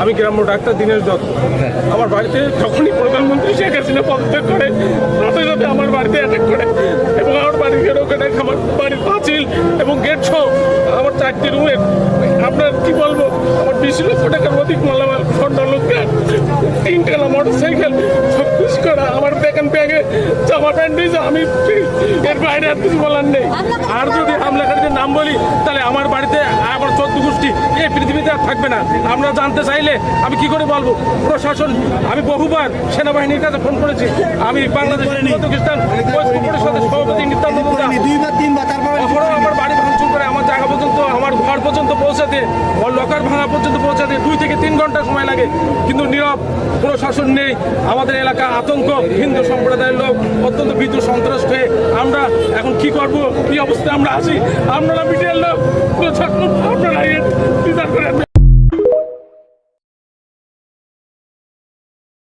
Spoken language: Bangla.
আমি গ্রাম্য ডাক্তার দীনেশ দত্ত। আমার বাড়িতে যখনই প্রধানমন্ত্রী শেখ হাসিনা পদত্যাগ করে সাথে সাথে আমার বাড়িতে অ্যাটাক করে এবং আমার বাড়ির ওখানে আমার বাড়ির পাঁচিল এবং গেট সহ আমার 4টি রুমের আপনার কি বলবো আমার 20 লক্ষ টাকার অধিক মালামাল স্বর্ণলঙ্কার 3টা মোটর সাইকেল সব কিছু করা আমার দেখেন ব্যাগে জামা প্যান্ট দিয়েছে আমি এর বাইরে আর কিছু বলার নেই। আর যদি হামলাকারীদের নাম বলি তাহলে আমার বাড়িতে আমার 14 গোষ্ঠী এই পৃথিবীতে আর থাকবে না। আমরা জানতে চাইলে আমি কি করে বলবো? প্রশাসন আমি বহুবার সেনাবাহিনীর কাছে ফোন করেছি। আমি বাংলাদেশ খ্রিস্টান পরিষদের সভাপতি নিত্যান্ত আমার বাড়ি ভাঙচুর করে আমার জায়গা পর্যন্ত আমার ঘর পর্যন্ত পৌঁছাতে ওর লকার ভাঙা পর্যন্ত পৌঁছাতে 2 থেকে 3 ঘন্টা সময় লাগে, কিন্তু নীরব কোনো শাসন নেই। আমাদের এলাকা আতঙ্ক, হিন্দু সম্প্রদায়ের লোক অত্যন্ত ভীতু সন্ত্রস্ত হয়ে আমরা এখন কি করবো, কি অবস্থায় আমরা আছি। আপনারা মিডিয়ার লোক আপনারা বিচার করেন।